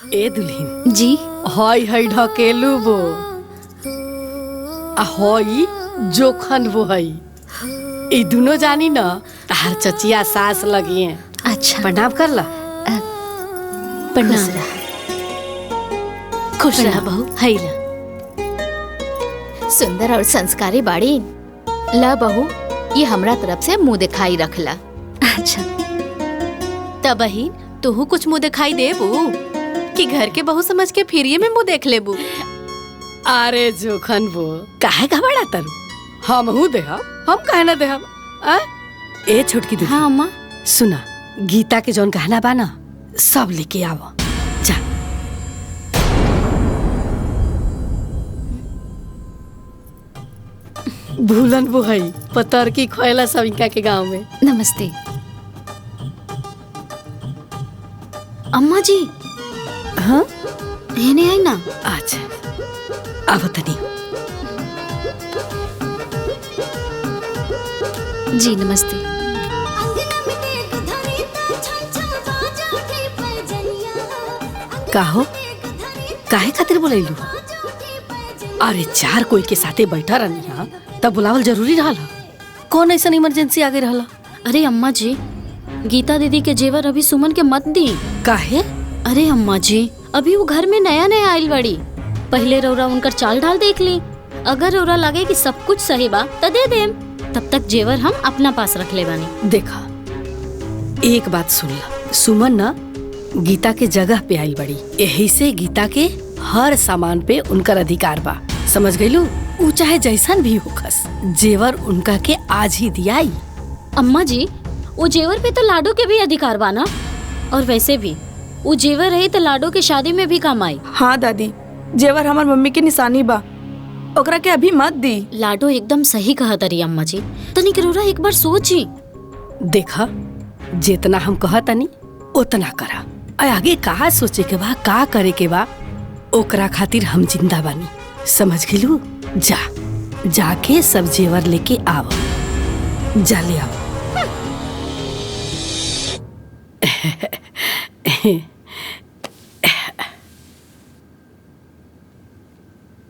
ए दुल्हीन जी हई हई ढकेलू वो आ हई जोखन वो हई ई दोनों जानी न तार चचिया सास लगी हैं। अच्छा प्रणाम कर ला। प्रणाम। खुश रहा बहू। हई ला। सुंदर और संस्कारी बाड़ी। ला बहू, ये हमरा तरफ से मुंह दिखाई रखला। अच्छा तब बहिन तू कुछ मुँह दिखाई देबू कि घर के बहू समझ के फिरिये में मुँह देख लेबू। अरे जोखन वो काहे घबरा तरु हमहू देहब, हम काहे ना देहब। ए छोटकी दुल्हन, हाँ अम्मा। सुना गीता के जौन गहना बा ना सब लेके आवा जा। भूलन वो हई पतर की खोयला सब इनका के गांव में। नमस्ते अम्मा जी। हाँ हेने आई ना। अच्छा अब तनी। जी नमस्ते। काहो काहे खातिर बोलैलू? अरे चार कोई के साथे बैठा रहनी हा तब बुलावल जरूरी रहला। कौन ऐसा इमरजेंसी आ गई रहला? अरे अम्मा जी, गीता दीदी के जेवर अभी सुमन के मत दी। काहे? अरे अम्मा जी, अभी वो घर में नया नया आइल बड़ी। पहले रौरा उनकर चाल ढाल देख ली। अगर रौरा लगे कि सब कुछ सही बा तो दे देम। तब तक जेवर हम अपना पास रख ले बानी। देखा एक बात सुन ला, सुमन ना गीता के जगह पे आइल बड़ी, यही से गीता के हर सामान पे उनकर अधिकार बा। समझ गईलू? ऊ चाहे जैसन भी होखस, जेवर उनका के आज ही दियाई। अम्मा जी, वो जेवर पे तो लाडो के भी अधिकार बा ना। और वैसे भी वो जेवर रही तो लाडो के शादी में भी काम आई। हाँ दादी, जेवर हमार मम्मी के निशानी बा, ओकरा के अभी मत दी। लाडो एकदम सही कहा तरी अम्मा जी। तनिक रौरा एक बार सोची। देखा जितना हम कहा तनी उतना करा। आगे कहा सोचे के बा, का करे के बा, ओकरा खातिर हम जिंदा बानी। समझ गेलू? जा जाके सब जेवर लेके आओ। जा ले आओ।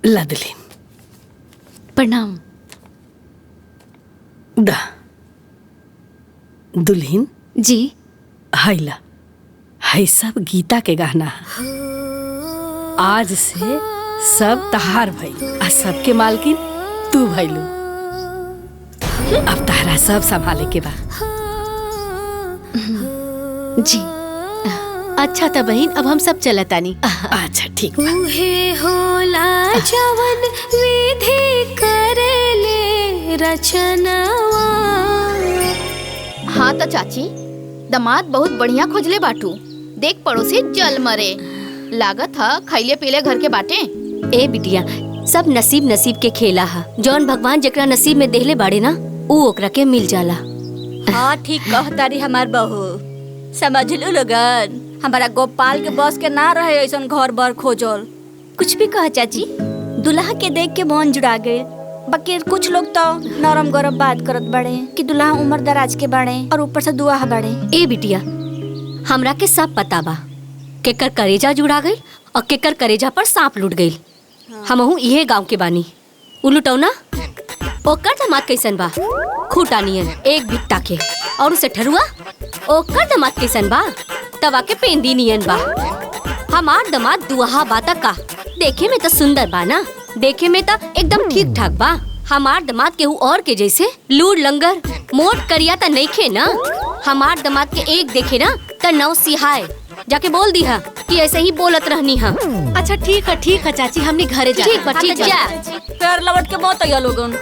लदलीन प्रणाम। दा दुल्हीन जी हैला है सब गीता के गहना है। आज से सब तहार भई आ सबके मालकिन तू भइलू। अब तारा सब संभाले के बा। जी अच्छा तब बहिन अब हम सब चलतानी। अच्छा ठीक बा। उहे होला जवन विधि करेले रचनवा। हाँ तो चाची, दामाद बहुत बढ़िया खोजले बाटू। देख पड़ोसी जल मरे। लागत है खैले पीले घर के बाटे। ए बिटिया, सब नसीब नसीब के खेला हा। जौन भगवान जेकरा नसीब में देहले बाड़े ना ऊ ओकरा के मिल जाला। हाँ ठीक कहतारी हमार बहू। समझ लू लोगन, हमारा गोपाल के बस के ना रहे ऐसन घर बर खोजल। कुछ भी कह चाची, दुल्हा के देख के मन जुड़ा गए। बाकी कुछ लोग तो नरम गरम बात करत बड़े कि दुल्हा उम्र दराज के बड़े और ऊपर से दुआ बड़े। ए बिटिया, हमरा के सब पता बा केकर करेजा जुड़ा गई और केकर करेजा पर सांप लूट गई। हमहू इहे गांव के बानी। उ लुटौना ओकर दामाद कैसन बा? खूटा नियन एक भित्ता के। और उसे ठरुआ ओकर दामाद कैसन बा? तवा के पेंदी नियन बा। हमार दामाद दुआहा बाता का देखे में तो सुंदर बा ना, देखे में तो एकदम ठीक ठाक बा। हमार दामाद केहू और के जैसे लूड़ लंगर मोट करिया तो नहीं खे ना। हमार दामाद के एक देखे ना तो नौ सिहाय। जाके बोल दी हा कि ऐसे ही बोलत रहनी हा। अच्छा ठीक है चाची, हमने घरे जा। ठीक बा, ठीक जा। फिर लौट के बहुत आया लोगन।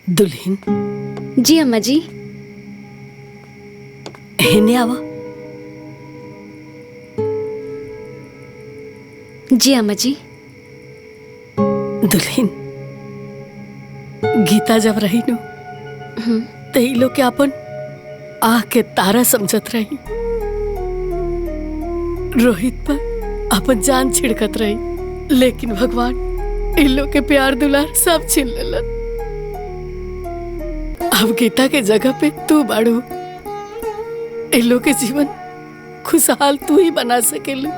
दुल्हीन जी अम्मा जी। हेने आवा। जी अम्मा जी। दुल्हीन गीता जब रही नो तो ई लोग के अपन आँख के तारा समझत रही। रोहित पर अपन जान छिड़कत रही, लेकिन भगवान इन लोग के प्यार दुलार सब छीन लेलन। अब गीता के जगह पे तू बाड़ू। इलो के जीवन खुशहाल तू ही बना सकेलू।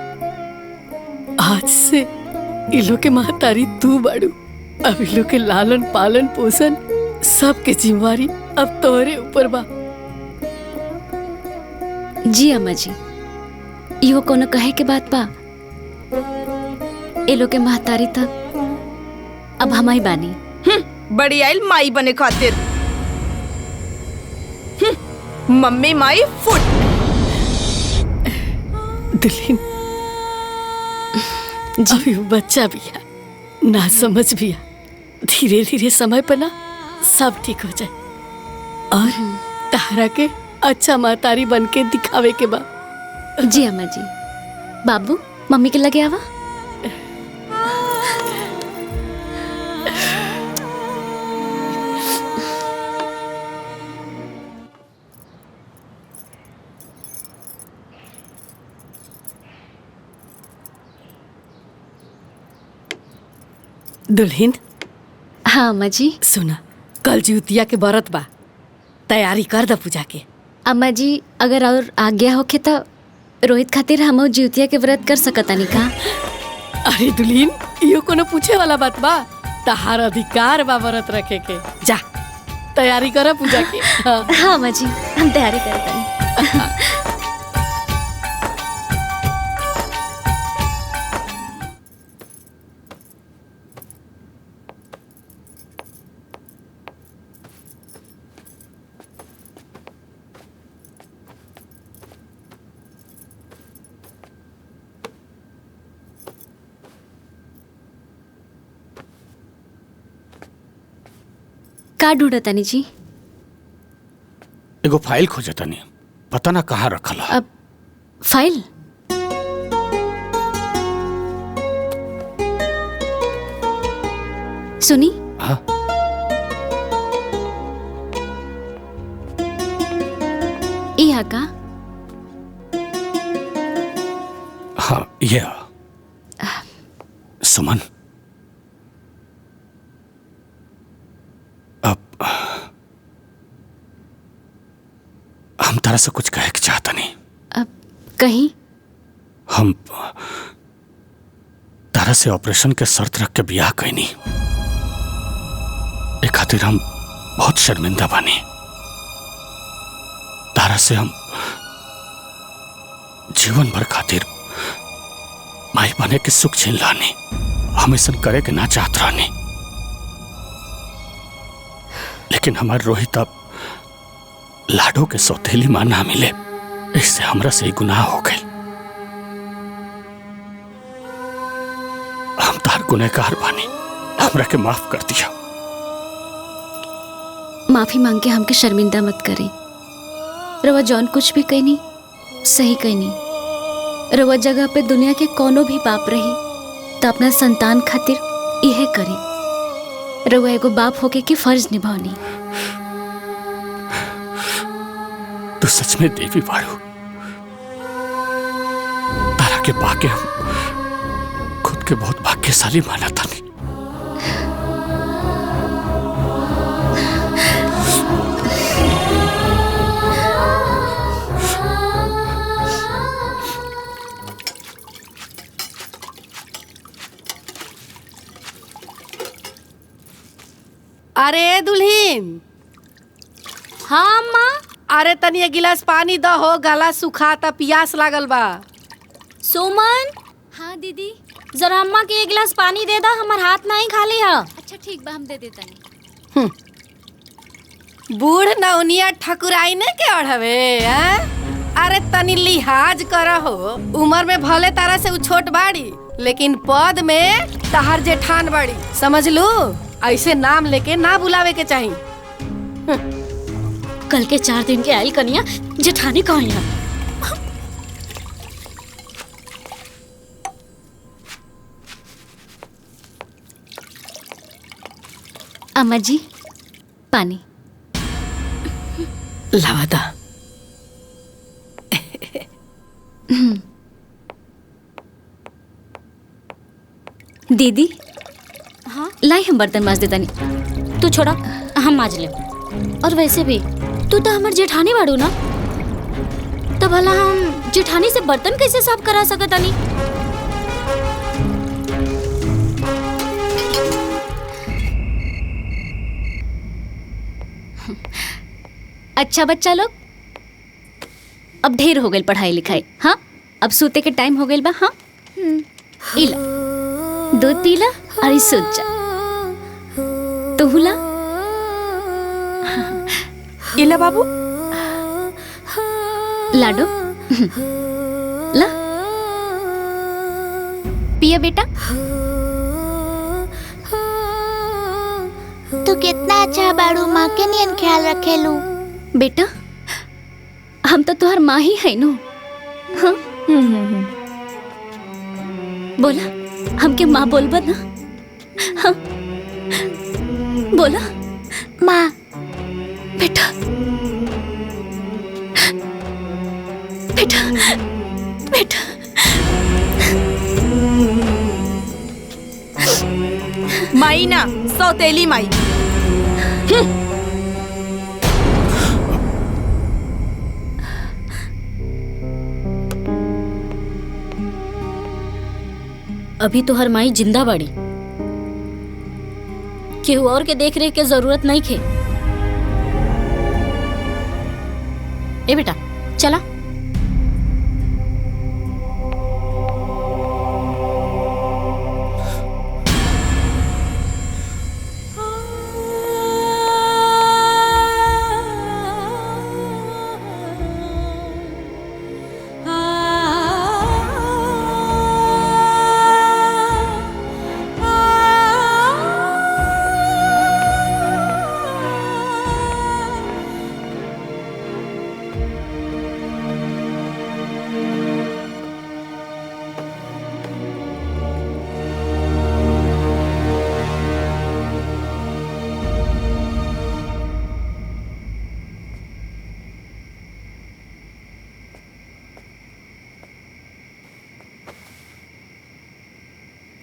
आज से इलो के महतारी तू बाड़ू। अब इलो के लालन पालन पोषण सबके जिम्मेवारी अब तोहरे ऊपर बा। जी अम्मा जी, इहो कोनो कहे के बात बा। ए लोग के महतारी तक अब हम ही बानी। बड़ी आइल माई बने खातिर। Mummy my foot. दुल्हन अभी वो बच्चा भी है, ना समझ भी है। धीरे धीरे समय पर ना सब ठीक हो जाए और तारा के अच्छा महतारी बन के दिखावे के बा। जी अम्मा जी। बाबू मम्मी के लगे आवा। दुल्हन हाँ अम्मा जी। सुना, कल ज्योतिया के व्रत बा, तैयारी कर द पूजा के। अम्मा जी अगर और आज्ञा होखे तो रोहित खातिर हम ज्योतिया के व्रत कर सकतानी का? अरे दुल्हन, यो कोनो पूछे वाला बात बा? तहार अधिकार बा व्रत रखे के। जा तैयारी कर पूजा के। हाँ हाँ अम्मा जी, हम तैयारी करतानी। का ढूंढतानी जी? एगो फाइल खोजतानी, पता ना कहाँ रखला। अब फाइल? सुनी। हाँ यहाँ का? हाँ ये सुमन, अब हम तारा से कुछ कहे के चाहता नहीं। अब कहीं हम तारा से ऑपरेशन के शर्त रख के ब्याह कैनी। एक खातिर हम बहुत शर्मिंदा बानी। तारा से हम जीवन भर खातिर माई बने के सुख छीन लानी। हम ऐसा करे के ना चाहत रहनी, लेकिन हमार रोहित अब लाडो के सौतेली मां ना मिले, इससे हमरा से ही गुनाह हो गए। हम तार गुनहगार बानी, हमरा के माफ कर दिया। माफी मांग के हमके शर्मिंदा मत करी। रवा जौन कुछ भी कहनी सही कहनी। रवा जगह पे दुनिया के कोनो भी बाप रही तो अपना संतान खातिर यह करी। रवा एगो बाप होके के फर्ज निभानी। तू सच में देवी बाड़ू। तारा के पाके हम खुद के बहुत भाग्यशाली माना था। नहीं अरे दुल्हीन। हाँ माँ। अरे तनी एक गिलास पानी द हो, गला सुखाता, प्यास लागल बा। सुमन। हाँ दीदी। जरा अम्मा के एक गिलास पानी दे दा, हमार हाथ नहीं खाली है। अच्छा ठीक बा, हम दे देता नहीं। बूढ़ नौनिया ठकुराई ने के अढ़वे हैं? अरे तनी लिहाज कर हो। उम्र में भले तारा से उ छोट बाड़ी, लेकिन पद में तहार जेठान बाड़ी, समझ लू। ऐसे नाम लेके ना बुलावे के चाहिए। कल के 4 दिन के आई कनिया जेठानी कहीं है। अम्मा जी पानी लावा दा। दीदी। हाँ लाई, हम बर्तन माज देता नहीं। तू छोड़ा, हम माज ले। और वैसे भी तू तो हमार जेठानी बाड़ू ना, तब भला हम जेठानी से बर्तन कैसे साफ करा सकत तानी? अच्छा बच्चा लोग, अब ढेर हो गई पढ़ाई लिखाई। हाँ, अब सूते के टाइम हो गई बा। हाँ, इला दूध पीला और ई सूत जा। तो हुला इला बाबू, लाडो ला पिया बेटा। तू कितना अच्छा बाड़ू, माँ के नियन ख्याल रखेलू। बेटा हम तो तुहार माँ ही है नो। हाँ? बोला हमके माँ बोलबा ना? हाँ? बोला माँ। बेटा बेटा बेटा माई ना, सौतेली माई। अभी तो हर माई जिंदा बाड़ी, केहू और के देख रेख के जरूरत नहीं खे। ए बेटा चला।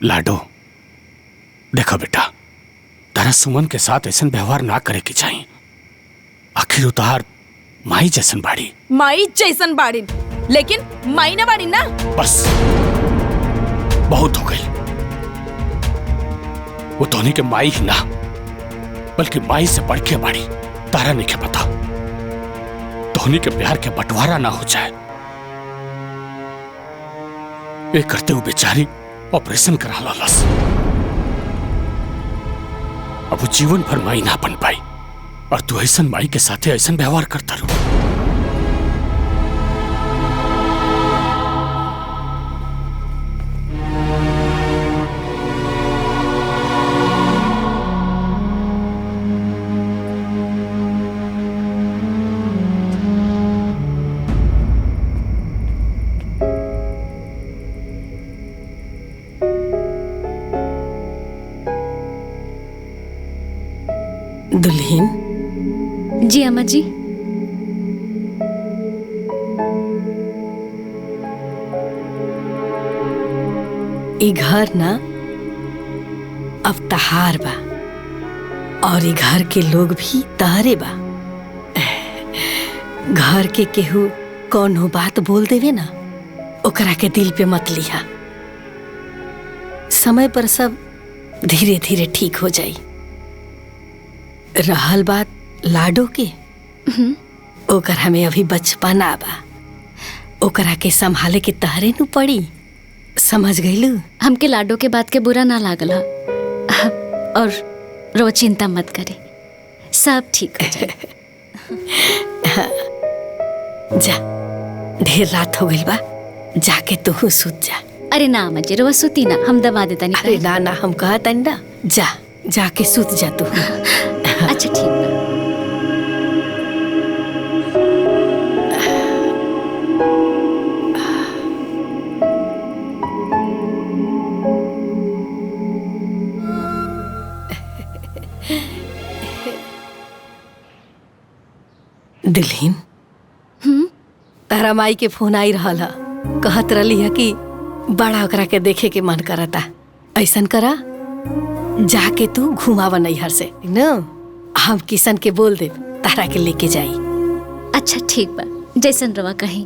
लाडो, देखो बेटा, तारा सुमन के साथ ऐसा व्यवहार ना करे के चाहिए। आखिर उतार माई जैसन बाड़ी। माई जैसन बाड़ी, लेकिन माई ना बाड़ी ना। बस बहुत हो गई। वो धोनी के माई ही ना, बल्कि माई से बढ़ के बाड़ी। तारा नहीं के पता धोनी के प्यार के बंटवारा ना हो जाए। ये करते हुए बेचारी ऑपरेशन करा लालस। अब वो जीवन भर माई ना बन पाई, और तू ऐसा माई के साथ ऐसा व्यवहार करता रहो। दुल्हन। जी अम्मा जी। ई घर ना अब तहार बा, और ई घर के लोग भी तहरे बा। घर के केहू कौनो बात बोल देवे ना, ओकरा के दिल पे मत लिहा। समय पर सब धीरे धीरे ठीक हो जाई। रहल बात लाडो के, ओकर हमें अभी बचपना बा, ओकरा के संभाले के तहरे नु पड़ी। समझ गईलू? हमके लाडो के बात के बुरा ना लागल हा, और रो चिंता मत करे, सब ठीक हो जाए। जा, ढेर रात हो गई बा, जाके तू सुत जा। अरे ना अम्मा जी, रो सुती ना, हम दबा देता नहीं। अरे ना ना, हम कहता ना, जा जाके सुत जा तू। अच्छा ठीक बा। दुल्हन, तारा माई के फोन आई रहल हा, कहत रही है कि बड़ा ओकरा के देखे के मन करता। ऐसन करा, जाके तू घुमावा नैहर से न, हम किशन के बोल दे तारा के लेके जाई। अच्छा ठीक बा, जैसन रवा कहीं।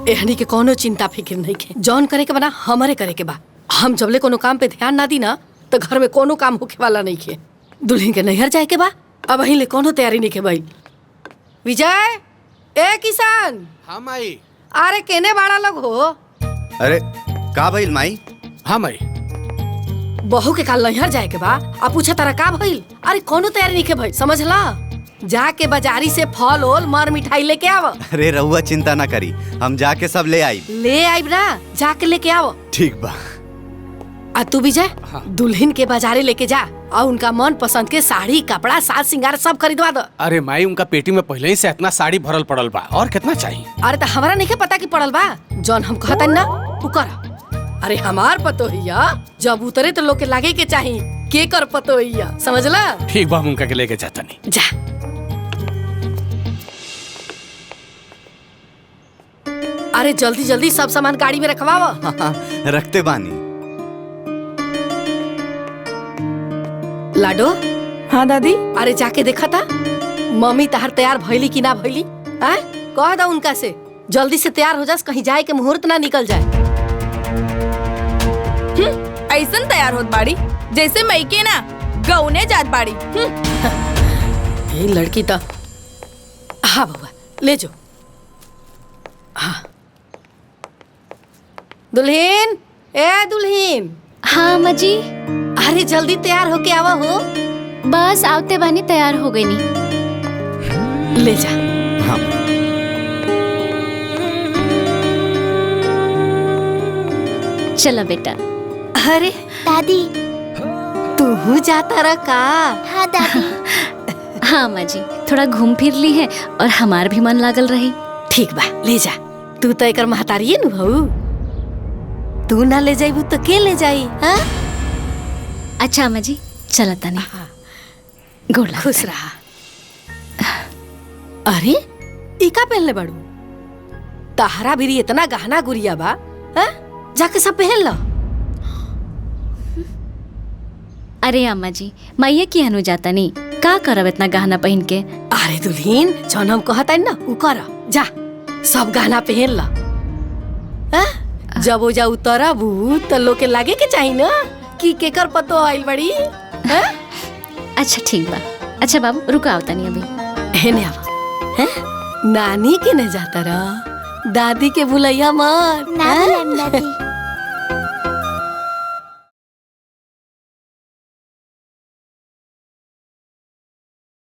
एहनी के कोनो चिंता फिक्र नहीं के, जौन करे के बना हमारे करे के बा। हम जबले कोनो काम पे ध्यान ना दी ना तो घर में कोनो काम होके वाला नहीं के। दुल्हन के नैहर जाए के बा, अब अही ले कोनो तैयारी नहीं के भाई। विजय, ए किसान। हाँ माई। अरे केने बाड़ा लोग हो? अरे का भइल माई? हाँ माई। बहू के काल नैहर जाए के बा, अब पूछा तारा का भइल? अरे कोनो तैयारी नहीं के भाई, समझला? जाके बाजारी से फल ओल मर मिठाई लेके आव। अरे रहुआ चिंता ना करी, हम जाके सब ले आई। ले आइब ना, जाके लेके आव। ठीक बा। आ तू विजय, दुल्हन के बाजारे लेके जा और उनका मन पसंद के साड़ी कपड़ा साज सिंगार सब खरीदवा दो। अरे माई, उनका पेटी में पहले ही से इतना साड़ी भरल पड़ल बा, और कितना चाहिए? अरे तो हमारा नहीं पता कि पड़ल बा, जौन हम कहता ना उ कर। अरे हमार पतो हिया, जब उतरे तो लोग के लागे के चाहिए के कर पतो हिया, समझला? ठीक बा, हम उनका के लेके जाता नहीं। जा। अरे जल्दी जल्दी सब सामान गाड़ी में रखवाओ। रखते बानी। लाडो। हाँ दादी। अरे जाके देखा था मम्मी तहार तैयार भइली कि ना भइली? कह दो उनका से जल्दी से तैयार हो जास, कहीं जाए के मुहूर्त ना निकल जाए। ऐसन तैयार होत बाड़ी जैसे मई के ना गौने जात बाड़ी। ये लड़की तो। हाँ बउआ ले जो। हाँ दुल्हन, ए दुल्हन। हाँ अम्मा जी। अरे जल्दी तैयार होके आवा हो। बस आवते बानी तैयार हो गई नी। ले जा। हाँ। चला बेटा। अरे दादी। तू जाता रहा का? हाँ दादी। हाँ अम्मा जी, थोड़ा घूम फिर ली है और हमार भी मन लागल रही। ठीक बा, ले जा। तू तो एकर महतारिये नु हऊ, तू ना ले जाइबू तो के ले जाई? हाँ? अच्छा अम्मा जी, चला तनी। गोला खुश रहा। अरे ई का पहनले बाड़ू? तहरा भी इतना गहना गुड़िया बा, हाँ? जाके सब पहन लो। अरे अम्मा जी, मैया की हनु जाता नहीं, का करब इतना गहना पहन के? अरे दुल्हीन, जौन हम कहता ना उ कर, जा सब गहना पहन ला। जब वो जा उतरबू तो लोग के लागे के चाहिए ना कि केकर पतो आइल बड़ी। अच्छा ठीक बा। अच्छा बाबू रुको, आवता नहीं अभी। हेने आवा। नानी के ने जाता रहा, दादी के बुलैया मत। ना दादी।